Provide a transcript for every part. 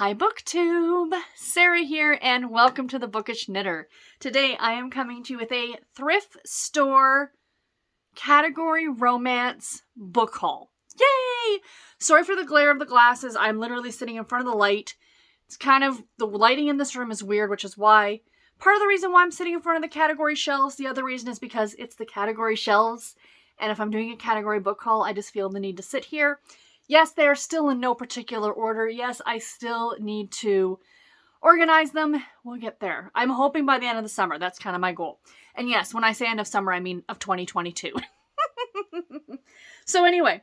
Hi BookTube! Sarah here and welcome to the Bookish Knitter. Today I am coming to you with a thrift store category romance book haul. Yay! Sorry for the glare of the glasses. I'm literally sitting in front of the light. It's kind of, the lighting in this room is weird, which is why, part of the reason why I'm sitting in front of the category shelves. The other reason is because it's the category shelves. And if I'm doing a category book haul, I just feel the need to sit here. Yes, they are still in no particular order. Yes, I still need to organize them. We'll get there. I'm hoping by the end of the summer. That's kind of my goal. And yes, when I say end of summer, I mean of 2022. So anyway,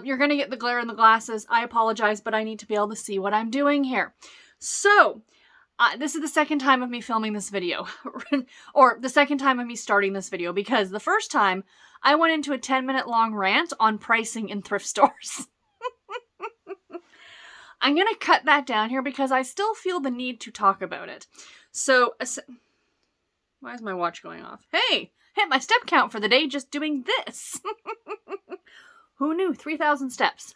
you're going to get the glare in the glasses. I apologize, but I need to be able to see what I'm doing here. So, this is the second time of me filming this video. Or the second time of me starting this video. Because the first time, I went into a 10-minute long rant on pricing in thrift stores. I'm going to cut that down here because I still feel the need to talk about it. So, why is my watch going off? Hey, hit my step count for the day just doing this. Who knew? 3,000 steps.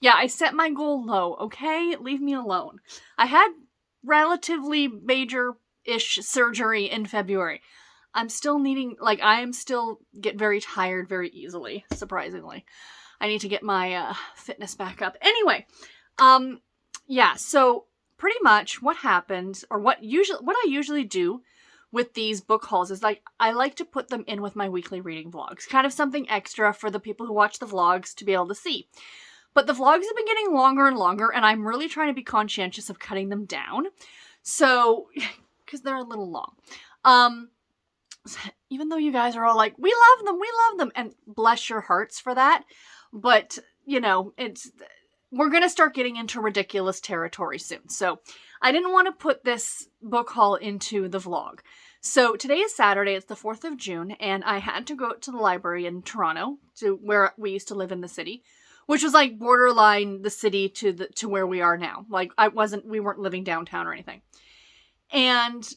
Yeah, I set my goal low, okay? Leave me alone. I had relatively major-ish surgery in February. I'm still needing, I am still get very tired very easily, surprisingly. I need to get my fitness back up. Anyway, yeah, so pretty much what happened, or what I usually do with these book hauls is I like to put them in with my weekly reading vlogs. Kind of something extra for the people who watch the vlogs to be able to see. But the vlogs have been getting longer and longer, and I'm really trying to be conscientious of cutting them down. So, because they're a little long. Even though you guys are all like, we love them, and bless your hearts for that. But, you know, we're going to start getting into ridiculous territory soon. So I didn't want to put this book haul into the vlog. So today is Saturday, it's the 4th of June, and I had to go to the library in Toronto, to where we used to live in the city, which was like borderline the city to where we are now. Like we weren't living downtown or anything. And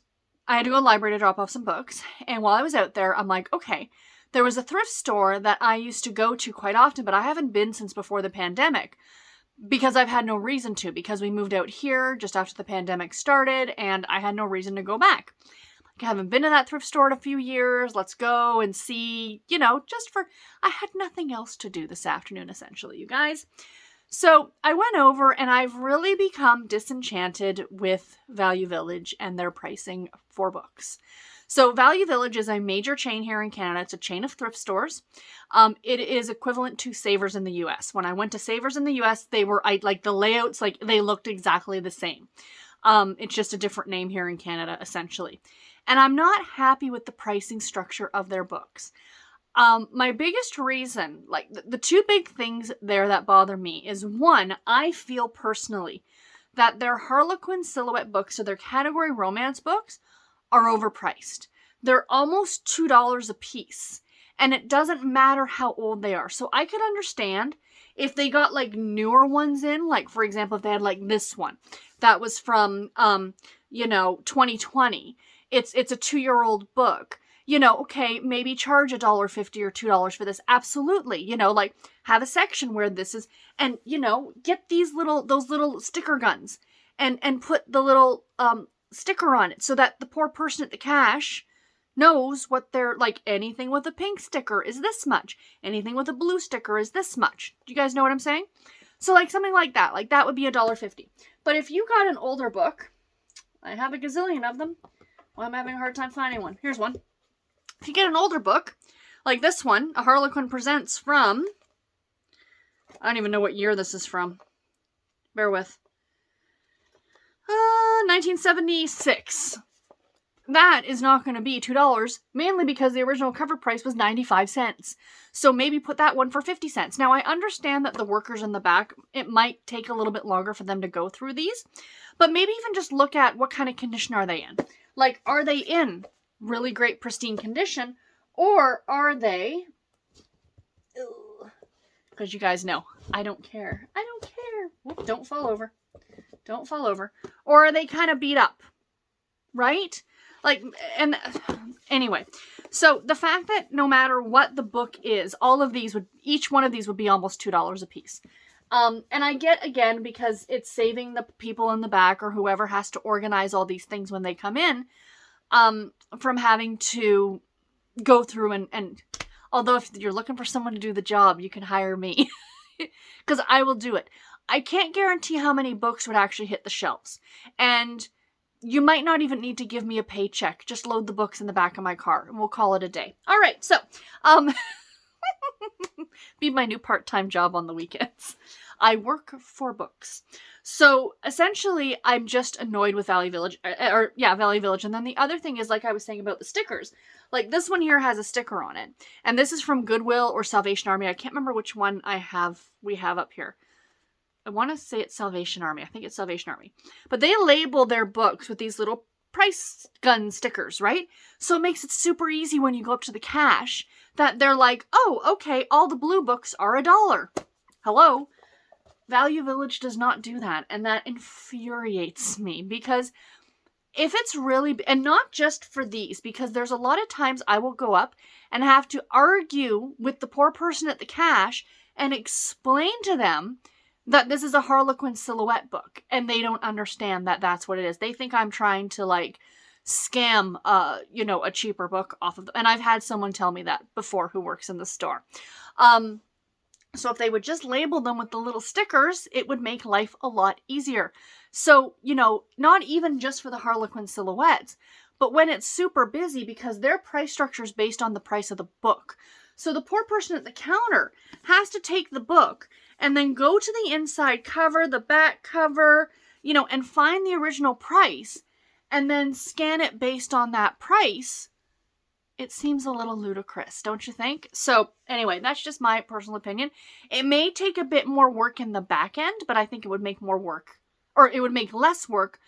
I had to go to the library to drop off some books. And while I was out there, I'm like, okay, there was a thrift store that I used to go to quite often, but I haven't been since before the pandemic because I've had no reason to, because we moved out here just after the pandemic started and I had no reason to go back. I haven't been to that thrift store in a few years. Let's go and see, you know, I had nothing else to do this afternoon, essentially, you guys. So I went over and I've really become disenchanted with Value Village and their pricing for books. So Value Village is a major chain here in Canada. It's a chain of thrift stores. It is equivalent to Savers in the US. When I went to Savers in the US, the layouts, they looked exactly the same. It's just a different name here in Canada, essentially. And I'm not happy with the pricing structure of their books. My biggest reason, the two big things there that bother me is, one, I feel personally that their Harlequin silhouette books, so their category romance books, are overpriced. They're almost $2 a piece. And it doesn't matter how old they are. So I could understand if they got newer ones in, for example, if they had this one that was from 2020. It's a 2-year-old book. Okay, maybe charge $1.50 or $2 for this. Absolutely. Have a section where this is, and get those little sticker guns and put the little sticker on it so that the poor person at the cash knows what they're anything with a pink sticker is this much. Anything with a blue sticker is this much. Do you guys know what I'm saying? So something like that. That would be $1.50. But if you got an older book, I have a gazillion of them. Well, I'm having a hard time finding one. Here's one. If you get an older book, like this one, A Harlequin Presents from, I don't even know what year this is from. Bear with. 1976. That is not going to be $2, mainly because the original cover price was 95 cents. So maybe put that one for 50 cents. Now, I understand that the workers in the back, it might take a little bit longer for them to go through these, but maybe even just look at what kind of condition are they in. Are they in really great pristine condition, or are they, because you guys know, I don't care. I don't care. Whoop, don't fall over. Don't fall over. Or are they kind of beat up? Right? And anyway, so the fact that no matter what the book is, each one of these would be almost $2 a piece. And I get, again, because it's saving the people in the back or whoever has to organize all these things when they come in, from having to go through and although if you're looking for someone to do the job, you can hire me because I will do it. I can't guarantee how many books would actually hit the shelves. And you might not even need to give me a paycheck. Just load the books in the back of my car and we'll call it a day. All right, so be my new part-time job on the weekends. I work for books. So essentially, I'm just annoyed with Value Village, Value Village. And then the other thing is, like I was saying about the stickers, like this one here has a sticker on it. And this is from Goodwill or Salvation Army. I can't remember which one we have up here. I want to say it's Salvation Army. I think it's Salvation Army. But they label their books with these little price gun stickers, right? So it makes it super easy when you go up to the cash that they're like, oh, okay, all the blue books are $1. Hello? Value Village does not do that, and that infuriates me because if it's really, and not just for these, because there's a lot of times I will go up and have to argue with the poor person at the cash and explain to them that this is a Harlequin silhouette book, and they don't understand that that's what it is. They think I'm trying to like scam, a cheaper book off of them. And I've had someone tell me that before who works in the store. So if they would just label them with the little stickers, it would make life a lot easier. So, not even just for the Harlequin silhouettes, but when it's super busy because their price structure is based on the price of the book. So the poor person at the counter has to take the book and then go to the inside cover, the back cover, and find the original price and then scan it based on that price. It seems a little ludicrous, don't you think? So anyway, that's just my personal opinion. It may take a bit more work in the back end, but I think it would make more work, or it would make less work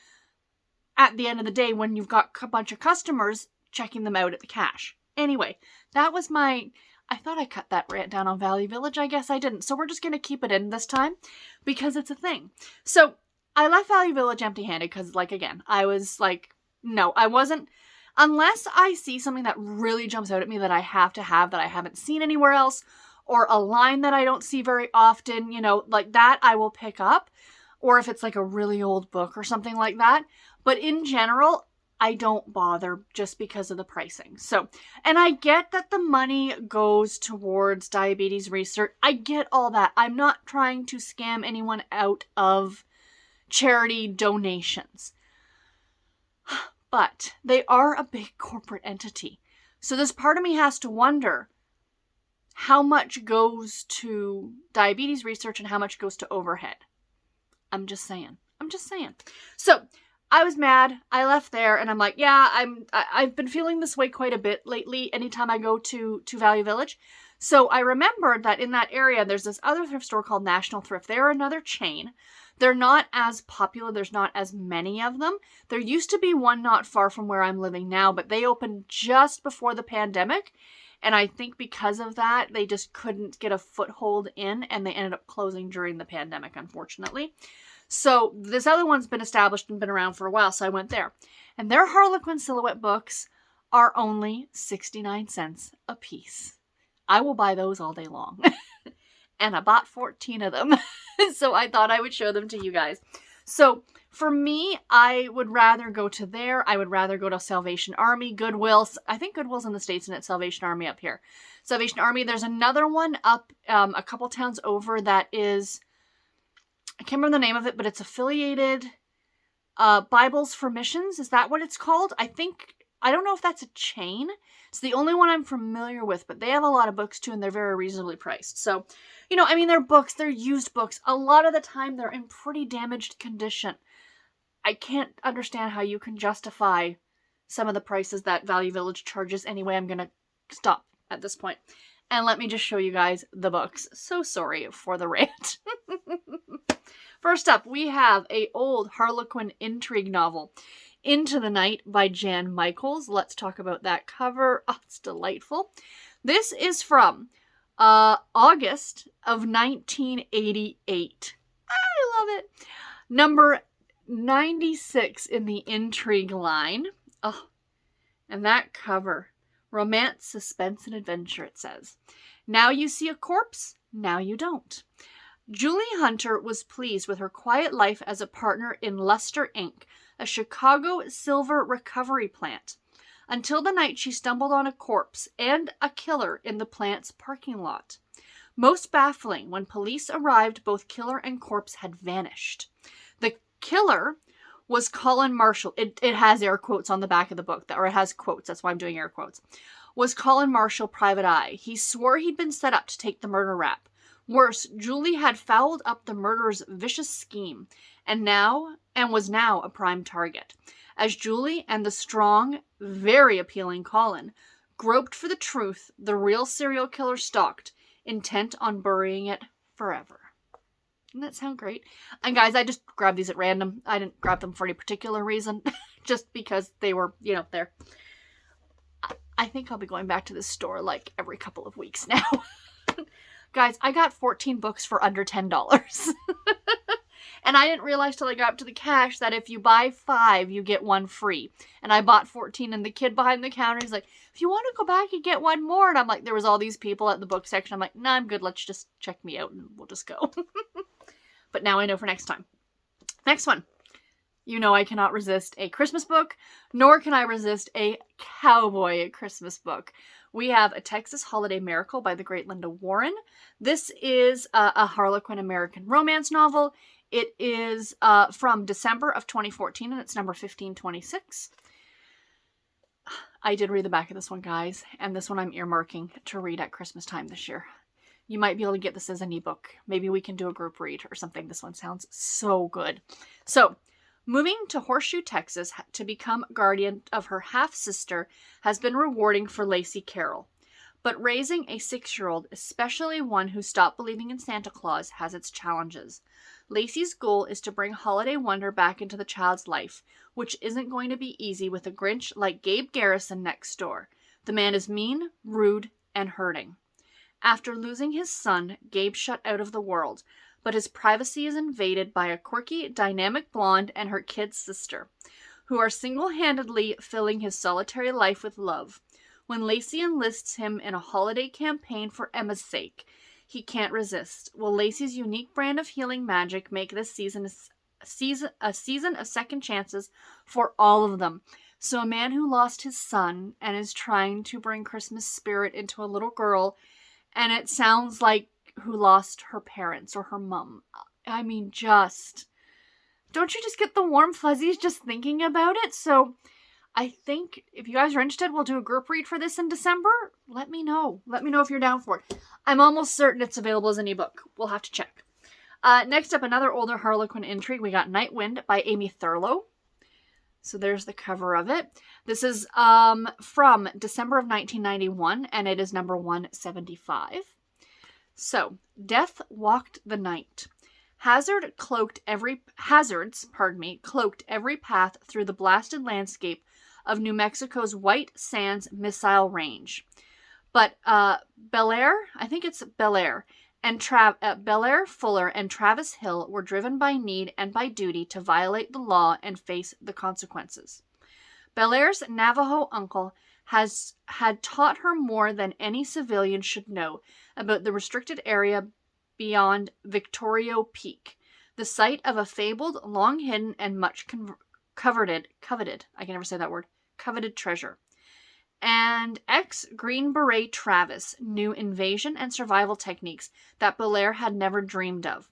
at the end of the day when you've got a bunch of customers checking them out at the cash. Anyway, that was I thought I cut that rant down on Value Village. I guess I didn't. So we're just going to keep it in this time because it's a thing. So I left Value Village empty-handed because, again, I was like, no, I wasn't. Unless I see something that really jumps out at me that I have to have that I haven't seen anywhere else, or a line that I don't see very often, like that I will pick up. Or if it's like a really old book or something like that. But in general, I don't bother just because of the pricing. So, and I get that the money goes towards diabetes research. I get all that. I'm not trying to scam anyone out of charity donations. But they are a big corporate entity. So this part of me has to wonder how much goes to diabetes research and how much goes to overhead. I'm just saying. So I was mad. I left there and I'm like, yeah, I've been feeling this way quite a bit lately anytime I go to Value Village. So I remembered that in that area, there's this other thrift store called National Thrift. They're another chain. They're not as popular. There's not as many of them. There used to be one not far from where I'm living now, but they opened just before the pandemic. And I think because of that, they just couldn't get a foothold in and they ended up closing during the pandemic, unfortunately. So this other one's been established and been around for a while, so I went there. And their Harlequin silhouette books are only 69 cents a piece. I will buy those all day long. And I bought 14 of them. So I thought I would show them to you guys. So for me, I would rather go to there. I would rather go to Salvation Army, Goodwill. I think Goodwill's in the States and it's Salvation Army up here. Salvation Army. There's another one up a couple towns over that is, I can't remember the name of it, but it's affiliated. Bibles for Missions. Is that what it's called? I don't know if that's a chain. It's the only one I'm familiar with, but they have a lot of books too, and they're very reasonably priced. So, they're books, they're used books. A lot of the time, they're in pretty damaged condition. I can't understand how you can justify some of the prices that Value Village charges. Anyway, I'm going to stop at this point. And let me just show you guys the books. So sorry for the rant. First up, we have a old Harlequin intrigue novel, Into the Night by Jan Michaels. Let's talk about that cover. Oh, it's delightful. This is from August of 1988. I love it. Number 96 in the intrigue line. Oh, and that cover. Romance, suspense, and adventure, it says. Now you see a corpse, now you don't. Julie Hunter was pleased with her quiet life as a partner in Luster Inc., a Chicago silver recovery plant, until the night she stumbled on a corpse and a killer in the plant's parking lot. Most baffling, when police arrived, both killer and corpse had vanished. The killer was Colin Marshall. It has air quotes on the back of the book, or it has quotes, that's why I'm doing air quotes. Was Colin Marshall Private Eye. He swore he'd been set up to take the murder rap. Worse, Julie had fouled up the murderer's vicious scheme, and was now a prime target. As Julie and the strong, very appealing Colin groped for the truth, the real serial killer stalked, intent on burying it forever. Doesn't that sound great? And guys, I just grabbed these at random. I didn't grab them for any particular reason, just because they were, there. I think I'll be going back to this store like every couple of weeks now. Guys, I got 14 books for under $10. And I didn't realize till I got up to the cash that if you buy 5, you get 1 free. And I bought 14, and the kid behind the counter is like, if you want to go back and get 1 more. And I'm like, there was all these people at the book section. I'm like, nah, I'm good. Let's just check me out and we'll just go. But now I know for next time. Next one. I cannot resist a Christmas book, nor can I resist a cowboy Christmas book. We have A Texas Holiday Miracle by the great Linda Warren. This is a Harlequin American romance novel. It is from December of 2014, and it's number 1526. I did read the back of this one, guys, and this one I'm earmarking to read at Christmas time this year. You might be able to get this as an ebook. Maybe we can do a group read or something. This one sounds so good. So, moving to Horseshoe, Texas to become guardian of her half-sister has been rewarding for Lacey Carroll. But raising a 6-year-old, especially one who stopped believing in Santa Claus, has its challenges. Lacey's goal is to bring holiday wonder back into the child's life, which isn't going to be easy with a Grinch like Gabe Garrison next door. The man is mean, rude, and hurting. After losing his son, Gabe shut out of the world, but his privacy is invaded by a quirky, dynamic blonde and her kid sister, who are single-handedly filling his solitary life with love. When Lacey enlists him in a holiday campaign for Emma's sake, he can't resist. Will Lacey's unique brand of healing magic make this season a season of second chances for all of them? So a man who lost his son and is trying to bring Christmas spirit into a little girl, and it sounds like who lost her parents or her mom. I mean, don't you just get the warm fuzzies just thinking about it? So I think if you guys are interested, we'll do a group read for this in December. Let me know. Let me know if you're down for it. I'm almost certain it's available as an ebook. We'll have to check. Next up, another older Harlequin intrigue. We got Night Wind by Amy Thurlow. So there's the cover of it. This is from December of 1991, and it is number 175. So, Death walked the night. Hazards cloaked every path through the blasted landscape of New Mexico's White Sands Missile Range. But Belair, and Belair Fuller and Travis Hill were driven by need and by duty to violate the law and face the consequences. Belair's Navajo uncle had taught her more than any civilian should know about the restricted area beyond Victorio Peak, the site of a fabled, long-hidden, and much coveted treasure. And ex-Green Beret Travis knew invasion and survival techniques that Belair had never dreamed of.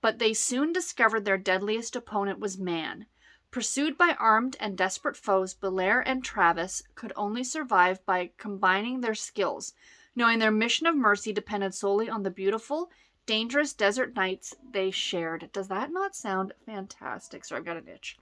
But they soon discovered their deadliest opponent was man. Pursued by armed and desperate foes, Belair and Travis could only survive by combining their skills, knowing their mission of mercy depended solely on the beautiful, dangerous desert nights they shared. Does that not sound fantastic? So I've got an itch.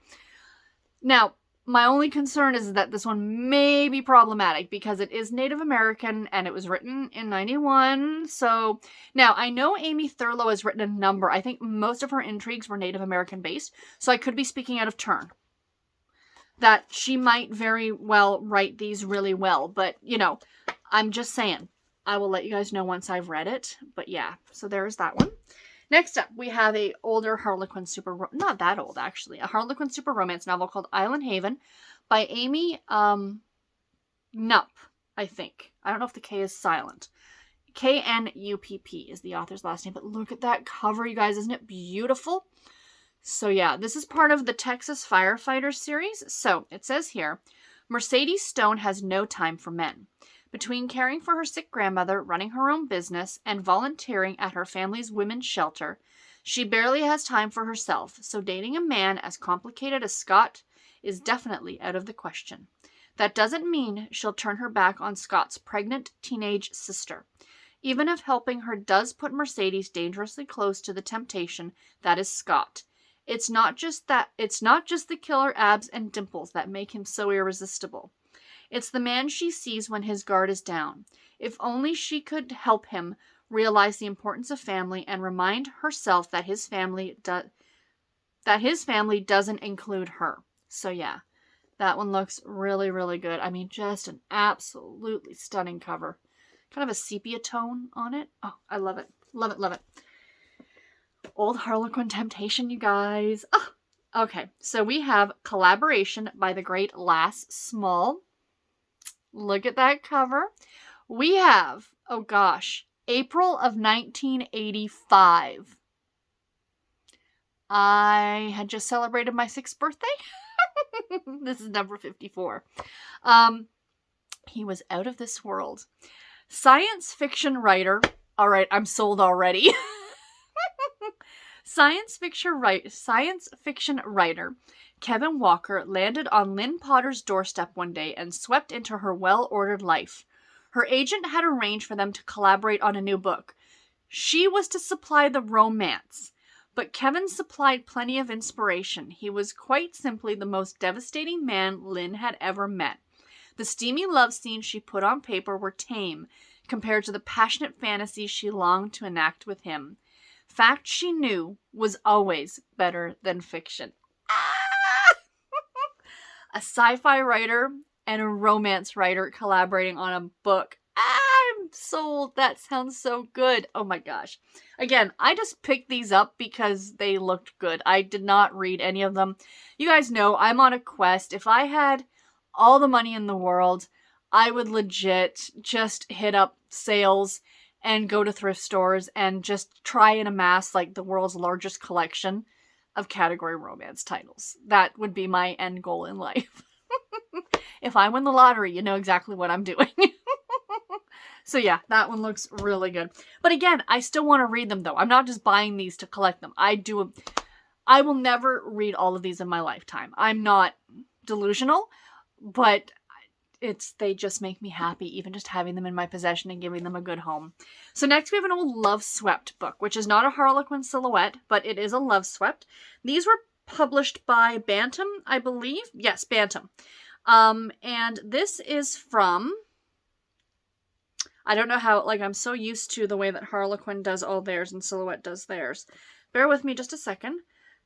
Now, my only concern is that this one may be problematic because it is Native American and it was written in 91. So now I know Amy Thurlow has written a number. I think most of her intrigues were Native American based. So I could be speaking out of turn. That she might very well write these really well. But, I'm just saying. I will let you guys know once I've read it. But yeah, so there's that one. Next up, we have a older Harlequin not that old actually, a Harlequin super romance novel called Island Haven by Amy Knupp, I think. I don't know if the K is silent. Knupp is the author's last name. But look at that cover, you guys. Isn't it beautiful? So yeah, this is part of the Texas Firefighters series. So it says here, Mercedes Stone has no time for men. Between caring for her sick grandmother, running her own business, and volunteering at her family's women's shelter, she barely has time for herself, so dating a man as complicated as Scott is definitely out of the question. That doesn't mean she'll turn her back on Scott's pregnant teenage sister, even if helping her does put Mercedes dangerously close to the temptation that is Scott. It's not just the killer abs and dimples that make him so irresistible. It's the man she sees when his guard is down. If only she could help him realize the importance of family and remind herself that his family doesn't include her. So yeah, that one looks really, really good. I mean, just an absolutely stunning cover. Kind of a sepia tone on it. Oh, I love it. Love it, love it. Old Harlequin Temptation, you guys. Oh, okay, so we have Collaboration by the great Lass Small. Look at that cover. We have, oh gosh, April of 1985. I had just celebrated my 6th birthday. This is number 54. He was out of this world. Science fiction writer. All right, I'm sold already. Science fiction writer Kevin Walker landed on Lynn Potter's doorstep one day and swept into her well-ordered life. Her agent had arranged for them to collaborate on a new book. She was to supply the romance, but Kevin supplied plenty of inspiration. He was quite simply the most devastating man Lynn had ever met. The steamy love scenes she put on paper were tame compared to the passionate fantasies she longed to enact with him. Fact she knew was always better than fiction. A sci-fi writer and a romance writer collaborating on a book. I'm sold. That sounds so good. Oh my gosh. Again, I just picked these up because they looked good. I did not read any of them. You guys know I'm on a quest. If I had all the money in the world, I would legit just hit up sales and go to thrift stores and just try and amass like the world's largest collection of category romance titles. That would be my end goal in life. If I win the lottery, you know exactly what I'm doing. So yeah, that one looks really good. But again, I still want to read them though. I'm not just buying these to collect them. I will never read all of these in my lifetime. I'm not delusional, but they just make me happy, even just having them in my possession and giving them a good home. So next we have an old Love Swept book, which is not a Harlequin silhouette, but it is a Love Swept. These were published by Bantam, I believe. Yes, Bantam. And this is from, I don't know how, like, I'm so used to the way that Harlequin does all theirs and Silhouette does theirs. Bear with me just a second.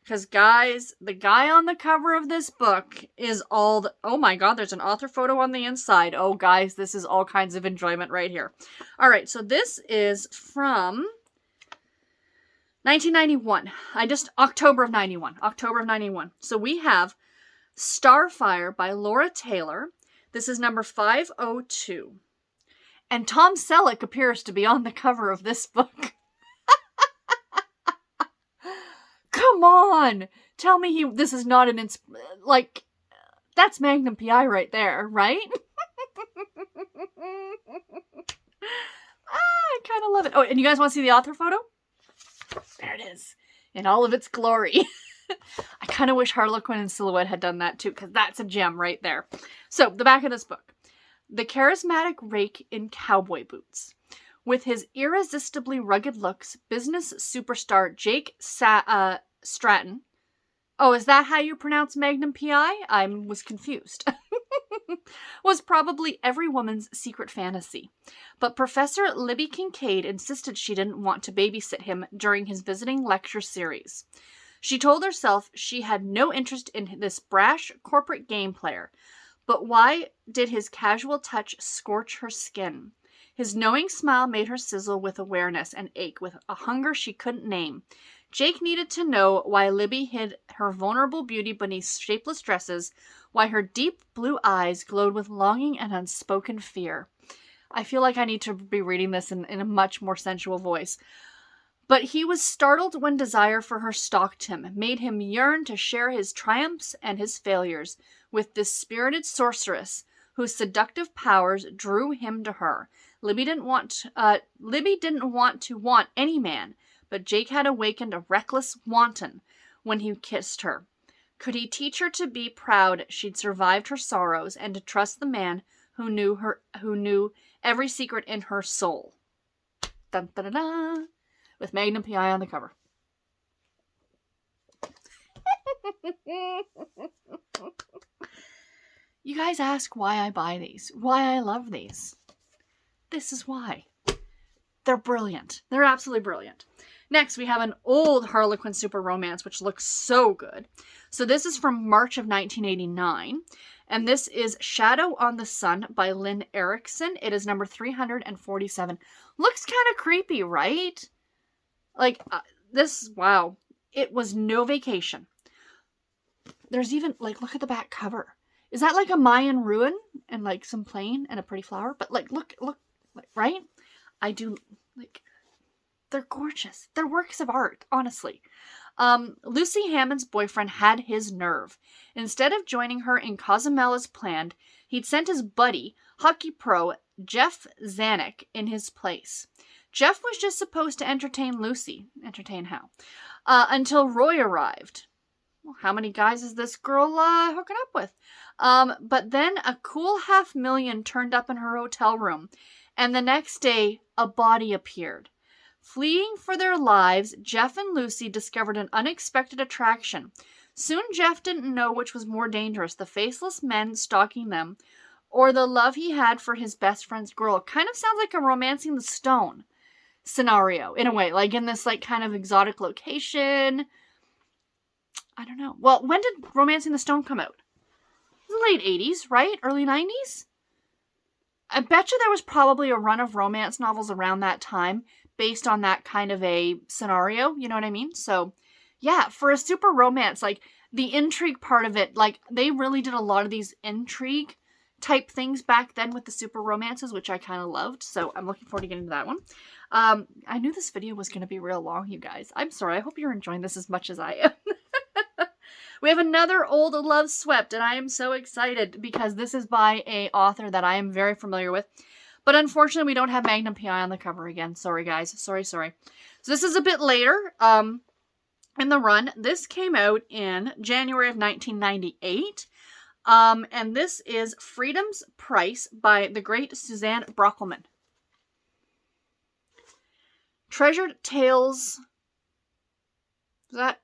Because, guys, the guy on the cover of this book is all oh my god, there's an author photo on the inside. Oh, guys, this is all kinds of enjoyment right here. All right, so this is from 1991. October of 91. So we have Starfire by Laura Taylor. This is number 502. And Tom Selleck appears to be on the cover of this book. Come on! Tell me this is not an like, that's Magnum P.I. right there, right? I kind of love it. Oh, and you guys want to see the author photo? There it is. In all of its glory. I kind of wish Harlequin and Silhouette had done that too, because that's a gem right there. So, the back of this book. The charismatic rake in cowboy boots. With his irresistibly rugged looks, business superstar Jake Stratton. Oh, is that how you pronounce Magnum P.I.? I was confused. Was probably every woman's secret fantasy. But Professor Libby Kincaid insisted she didn't want to babysit him during his visiting lecture series. She told herself she had no interest in this brash corporate game player. But why did his casual touch scorch her skin? His knowing smile made her sizzle with awareness and ache with a hunger she couldn't name. Jake needed to know why Libby hid her vulnerable beauty beneath shapeless dresses, why her deep blue eyes glowed with longing and unspoken fear. I feel like I need to be reading this in a much more sensual voice. But he was startled when desire for her stalked him, made him yearn to share his triumphs and his failures with this spirited sorceress, whose seductive powers drew him to her. Libby didn't want to want any man, but Jake had awakened a reckless wanton when he kissed her. Could he teach her to be proud she'd survived her sorrows, and to trust the man who knew every secret in her soul? Dun, dun, dun, dun. With Magnum PI on the cover. You guys ask why I buy these, why I love these. This is why. They're brilliant. They're absolutely brilliant. Next, we have an old Harlequin super romance, which looks so good. So this is from March of 1989. And this is Shadow on the Sun by Lynn Erickson. It is number 347. Looks kind of creepy, right? Like, wow. It was no vacation. There's even, like, look at the back cover. Is that like a Mayan ruin and like some plain and a pretty flower? But like, look, like, right? I do, like, they're gorgeous. They're works of art, honestly. Lucy Hammond's boyfriend had his nerve. Instead of joining her in Cozumella's plan, he'd sent his buddy, hockey pro Jeff Zanuck, in his place. Jeff was just supposed to entertain Lucy. Entertain how? Until Roy arrived. Well, how many guys is this girl hooking up with? But then a cool $500,000 turned up in her hotel room, and the next day, a body appeared. Fleeing for their lives, Jeff and Lucy discovered an unexpected attraction. Soon Jeff didn't know which was more dangerous, the faceless men stalking them, or the love he had for his best friend's girl. Kind of sounds like a Romancing the Stone scenario, in a way. Like in this like kind of exotic location. I don't know. Well, when did Romancing the Stone come out? The late 80s, right? Early 90s? I bet you there was probably a run of romance novels around that time based on that kind of a scenario, you know what I mean? So, yeah, for a super romance, like, the intrigue part of it, like, they really did a lot of these intrigue type things back then with the super romances, which I kind of loved, so I'm looking forward to getting to that one. I knew this video was going to be real long, you guys. I'm sorry, I hope you're enjoying this as much as I am. We have another old Love Swept, and I am so excited because this is by an author that I am very familiar with. But unfortunately, we don't have Magnum PI on the cover again. Sorry, guys. Sorry. So this is a bit later in the run. This came out in January of 1998. And this is Freedom's Price by the great Suzanne Brockelman. Treasured Tales. Is that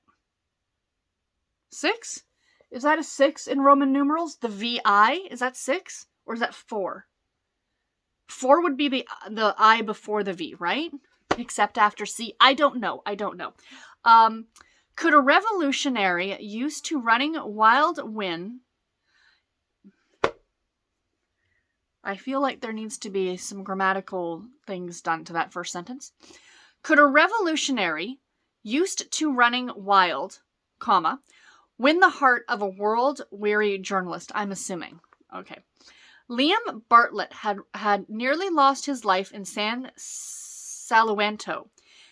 6? Is that a 6 in Roman numerals? The VI? Is that 6? Or is that 4? 4 would be the I before the V, right? Except after C. I don't know. Could a revolutionary used to running wild win? I feel like there needs to be some grammatical things done to that first sentence. Could a revolutionary used to running wild, comma, win the heart of a world-weary journalist? I'm assuming. Okay. Liam Bartlett had nearly lost his life in San Salento,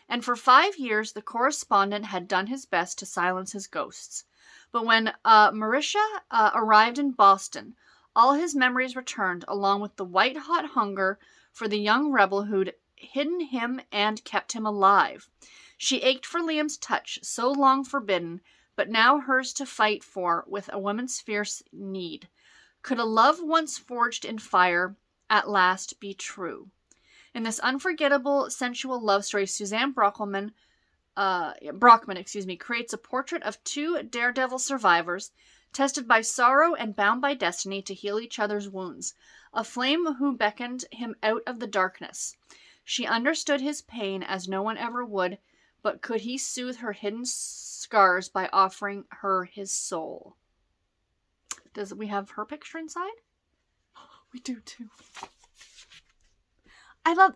and for 5 years the correspondent had done his best to silence his ghosts. But when Marisha arrived in Boston, all his memories returned, along with the white-hot hunger for the young rebel who'd hidden him and kept him alive. She ached for Liam's touch, so long forbidden, but now hers to fight for with a woman's fierce need. Could a love once forged in fire at last be true? In this unforgettable, sensual love story, Suzanne Brockman, creates a portrait of two daredevil survivors, tested by sorrow and bound by destiny to heal each other's wounds. A flame who beckoned him out of the darkness. She understood his pain as no one ever would, but could he soothe her hidden scars by offering her his soul? Does we have her picture inside? We do too. I love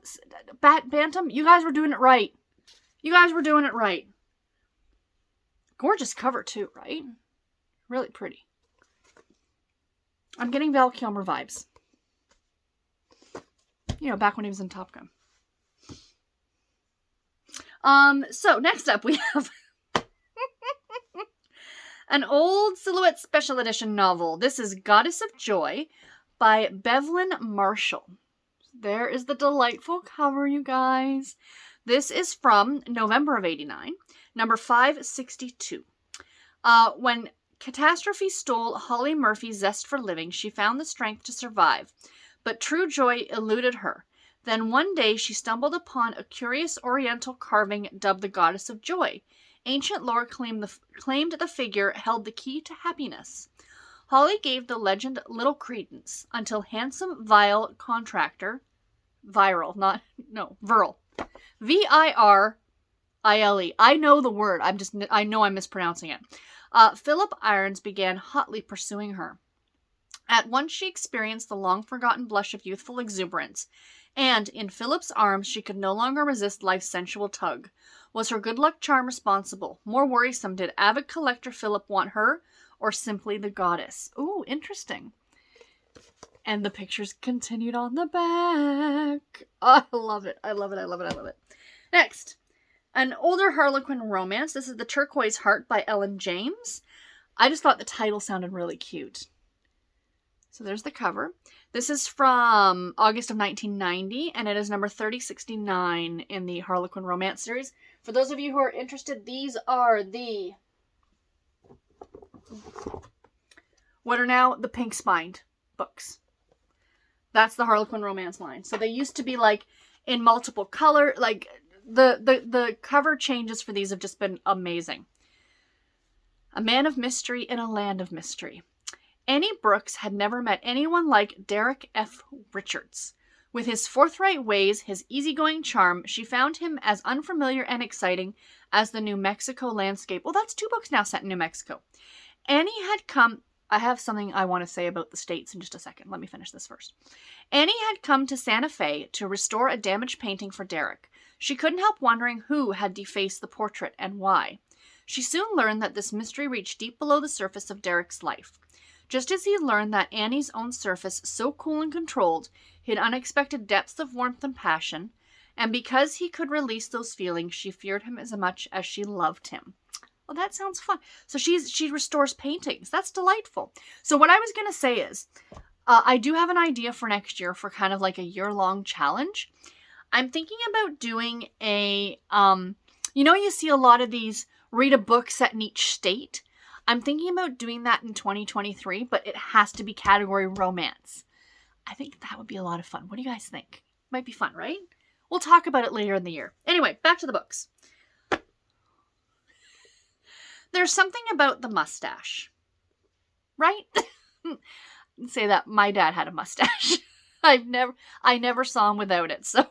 Bantam. You guys were doing it right. Gorgeous cover too, right? Really pretty. I'm getting Val Kilmer vibes. You know, back when he was in Top Gun. So next up we have an old silhouette special edition novel. This is Goddess of Joy by Bevelyn Marshall. There is the delightful cover, you guys. This is from November of '89, number 562. When catastrophe stole Holly Murphy's zest for living, she found the strength to survive, but true joy eluded her. Then one day she stumbled upon a curious oriental carving dubbed the Goddess of Joy. Ancient lore claimed the figure held the key to happiness. Holly gave the legend little credence until handsome Viral contractor, Viral, Virile. V-I-R-I-L-E. I know the word. I know I'm mispronouncing it. Philip Irons began hotly pursuing her. At once she experienced the long-forgotten blush of youthful exuberance, and in Philip's arms she could no longer resist life's sensual tug. Was her good luck charm responsible? More worrisome, did avid collector Philip want her, or simply the goddess? Ooh, interesting. And the pictures continued on the back. Oh, I love it. I love it. I love it. I love it. Next, an older Harlequin romance. This is The Turquoise Heart by Ellen James. I just thought the title sounded really cute. So there's the cover. This is from August of 1990, and it is number 3069 in the Harlequin romance series. For those of you who are interested, these are the what are now the pink spined books. That's the Harlequin romance line. So they used to be like in multiple color, like the cover changes for these have just been amazing. A man of mystery in a land of mystery. Annie Brooks had never met anyone like Derek F. Richards. With his forthright ways, his easygoing charm, she found him as unfamiliar and exciting as the New Mexico landscape. Well, that's 2 books now set in New Mexico. Annie had come... I have something I want to say about the states in just a second. Let me finish this first. Annie had come to Santa Fe to restore a damaged painting for Derek. She couldn't help wondering who had defaced the portrait and why. She soon learned that this mystery reached deep below the surface of Derek's life. Just as he learned that Annie's own surface, so cool and controlled, hid unexpected depths of warmth and passion, and because he could release those feelings, she feared him as much as she loved him. Well, that sounds fun. So she restores paintings. That's delightful. So what I was going to say is, I do have an idea for next year for kind of like a year-long challenge. I'm thinking about doing a, you see a lot of these read a book set in each state. I'm thinking about doing that in 2023, but it has to be category romance. I think that would be a lot of fun. What do you guys think? Might be fun, right? We'll talk about it later in the year. Anyway, back to the books. There's something about the mustache, right? Say that my dad had a mustache. I never saw him without it, so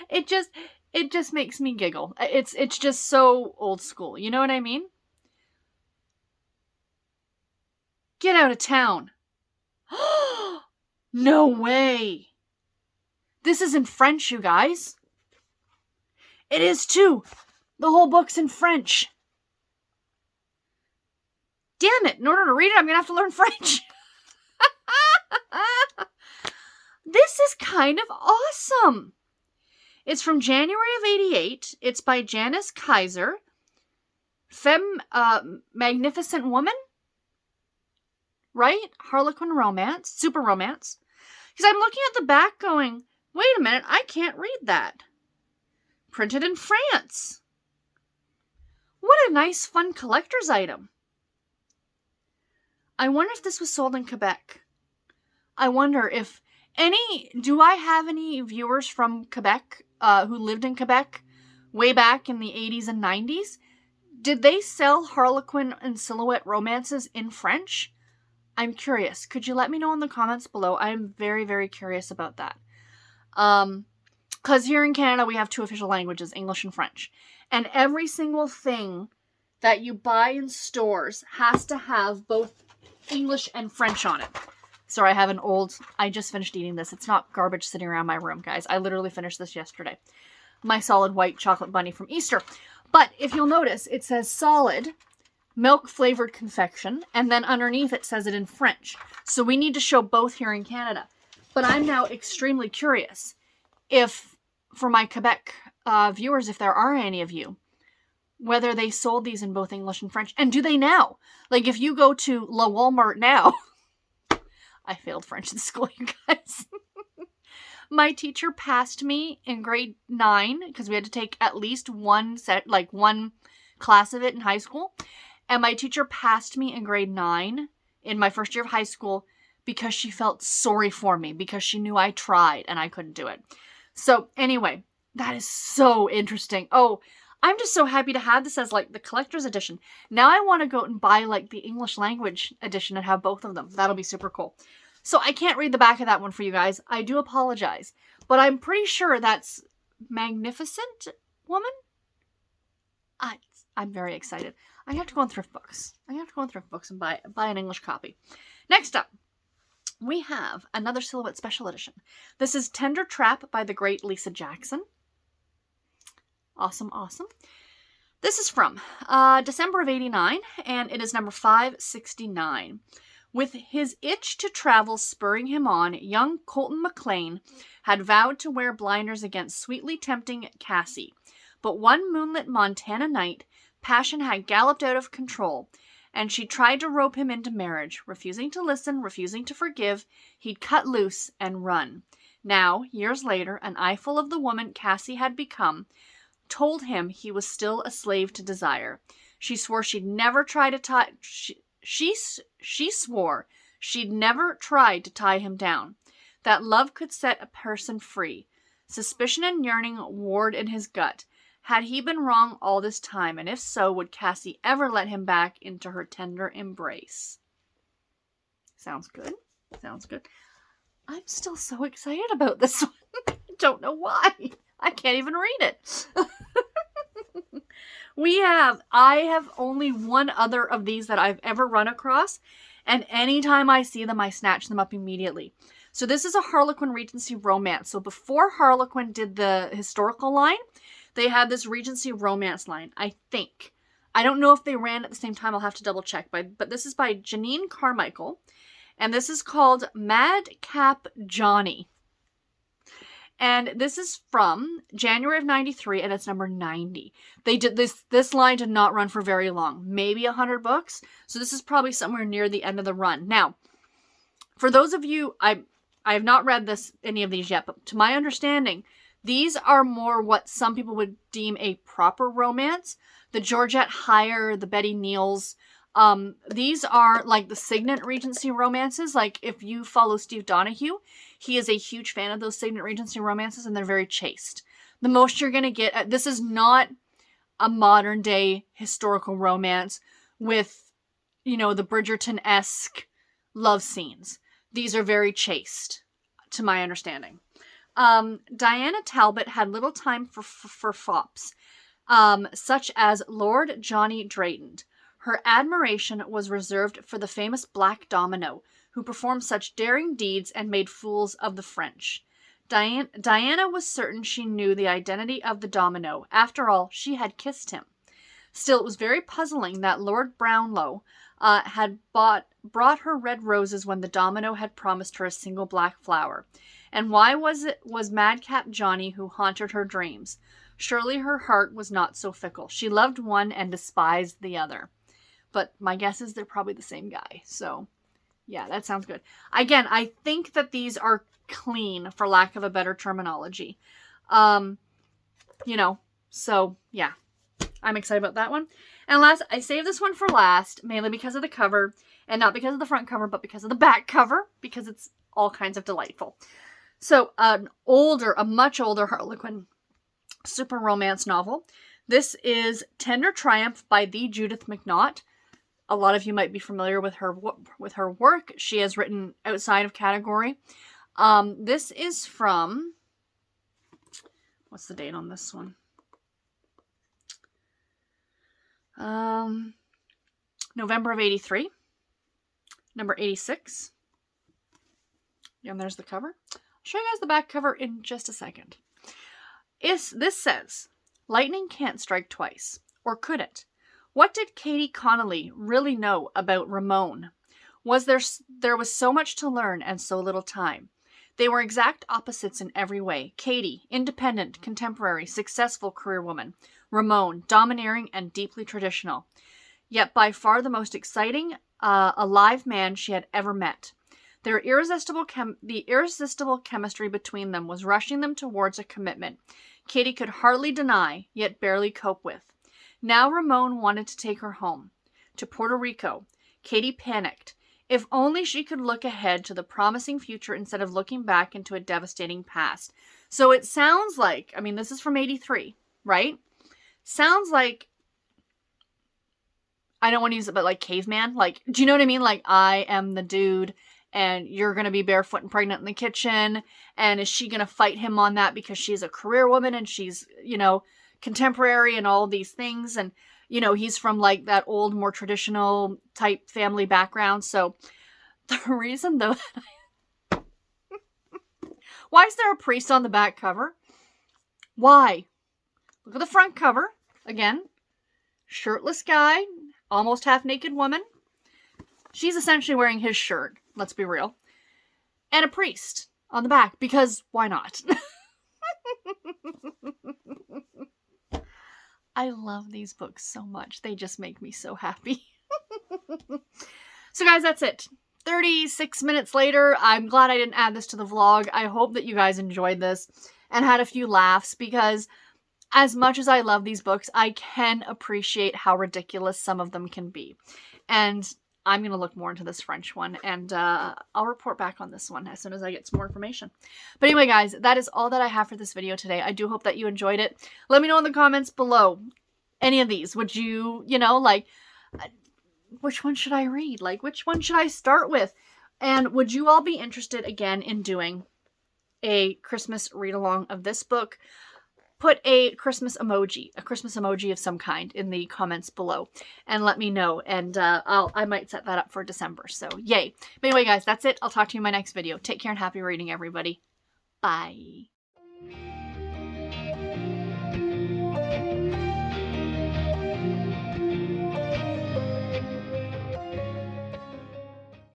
it just makes me giggle. It's just so old school. You know what I mean? Get out of town. No way. This is in French, you guys. It is too. The whole book's in French. Damn it. In order to read it, I'm going to have to learn French. This is kind of awesome. It's from January of '88. It's by Janice Kaiser. Magnificent Woman? Right? Harlequin romance. Super romance. Because I'm looking at the back going, wait a minute, I can't read that. Printed in France. What a nice, fun collector's item. I wonder if this was sold in Quebec. I wonder if do I have any viewers from Quebec who lived in Quebec way back in the 80s and 90s? Did they sell Harlequin and silhouette romances in French? I'm curious. Could you let me know in the comments below? I'm very, very curious about that. Because here in Canada, we have 2 official languages, English and French. And every single thing that you buy in stores has to have both English and French on it. Sorry, I just finished eating this. It's not garbage sitting around my room, guys. I literally finished this yesterday. My solid white chocolate bunny from Easter. But if you'll notice, it says solid milk-flavored confection, and then underneath it says it in French. So we need to show both here in Canada. But I'm now extremely curious if, for my Quebec viewers, if there are any of you, whether they sold these in both English and French. And do they now? Like, if you go to La Walmart now, I failed French in school, you guys. My teacher passed me in grade 9, because we had to take at least one class of it in high school. And my teacher passed me in grade 9 in my first year of high school because she felt sorry for me, because she knew I tried and I couldn't do it. So anyway, that is so interesting. Oh, I'm just so happy to have this as like the collector's edition. Now I want to go and buy like the English language edition and have both of them. That'll be super cool. So I can't read the back of that one for you guys. I do apologize. But I'm pretty sure that's Magnificent Woman. I'm very excited. I have to go on Thrift Books. And buy an English copy. Next up, we have another Silhouette Special Edition. This is Tender Trap by the great Lisa Jackson. Awesome, awesome. This is from December of '89, and it is number 569. With his itch to travel spurring him on, young Colton McLean had vowed to wear blinders against sweetly tempting Cassie. But one moonlit Montana night, passion had galloped out of control, and she tried to rope him into marriage. Refusing to listen, refusing to forgive, he'd cut loose and run. Now, years later, an eyeful of the woman Cassie had become told him he was still a slave to desire. She swore she'd never try to tie... She swore she'd never tried to tie him down, that love could set a person free. Suspicion and yearning warred in his gut. Had he been wrong all this time, and if so, would Cassie ever let him back into her tender embrace? Sounds good. Sounds good. I'm still so excited about this one. I don't know why. I can't even read it. I have only one other of these that I've ever run across, and anytime I see them, I snatch them up immediately. So this is a Harlequin Regency romance. So before Harlequin did the historical line, they had this Regency romance line, I think. I don't know if they ran at the same time. I'll have to double check. But this is by Janine Carmichael, and this is called Madcap Johnny. And this is from January of '93, and it's number 90. They did this line did not run for very long, maybe 100 books. So this is probably somewhere near the end of the run. Now, for those of you, I have not read any of these yet, but to my understanding, these are more what some people would deem a proper romance. The Georgette Heyer, the Betty Neals, these are like the Signet Regency romances. Like if you follow Steve Donahue, he is a huge fan of those Signet Regency romances, and they're very chaste. The most you're going to get, this is not a modern day historical romance with, the Bridgerton-esque love scenes. These are very chaste, to my understanding. Diana Talbot had little time for fops, such as Lord Johnny Drayton. Her admiration was reserved for the famous Black Domino, who performed such daring deeds and made fools of the French. Diana was certain she knew the identity of the Domino. After all, she had kissed him. Still, it was very puzzling that Lord Brownlow had brought her red roses when the Domino had promised her a single black flower. And why was Madcap Johnny who haunted her dreams? Surely her heart was not so fickle. She loved one and despised the other. But my guess is they're probably the same guy. So, yeah, that sounds good. Again, I think that these are clean, for lack of a better terminology. So, yeah. I'm excited about that one. And last, I saved this one for last, mainly because of the cover. And not because of the front cover, but because of the back cover. Because it's all kinds of delightful. So, a much older Harlequin super romance novel. This is Tender Triumph by the Judith McNaught. A lot of you might be familiar with her work. She has written outside of Category. This is from... What's the date on this one? November of '83. Number 86. And there's the cover. I'll show you guys the back cover in just a second. This says, lightning can't strike twice. Or could it? What did Katie Connolly really know about Ramon? There was so much to learn and so little time. They were exact opposites in every way. Katie, independent, contemporary, successful career woman. Ramon, domineering and deeply traditional. Yet by far the most exciting, alive man she had ever met. The irresistible chemistry between them was rushing them towards a commitment Katie could hardly deny, yet barely cope with. Now Ramon wanted to take her home, to Puerto Rico. Katie panicked. If only she could look ahead to the promising future instead of looking back into a devastating past. So it sounds like, I mean, this is from 83, right? Sounds like, I don't want to use it, but like caveman. Like, do you know what I mean? Like, I am the dude and you're going to be barefoot and pregnant in the kitchen. And is she going to fight him on that because she's a career woman and she's, you know, contemporary and all these things? And, you know, he's from like that old, more traditional type family background. So the reason though, why is there a priest on the back cover? Why? Look at the front cover. Again, shirtless guy, almost half naked woman. She's essentially wearing his shirt. Let's be real. And a priest on the back, because why not? I love these books so much. They just make me so happy. So guys, that's it. 36 minutes later. I'm glad I didn't add this to the vlog. I hope that you guys enjoyed this and had a few laughs, because as much as I love these books, I can appreciate how ridiculous some of them can be. And I'm going to look more into this French one, and I'll report back on this one as soon as I get some more information. But anyway, guys, that is all that I have for this video today. I do hope that you enjoyed it. Let me know in the comments below. Any of these, would you, you know, like, which one should I read? Like, which one should I start with? And would you all be interested, again, in doing a Christmas read-along of this book? Put a Christmas emoji of some kind in the comments below and let me know. And I might set that up for December. So yay. But anyway, guys, that's it. I'll talk to you in my next video. Take care and happy reading, everybody. Bye.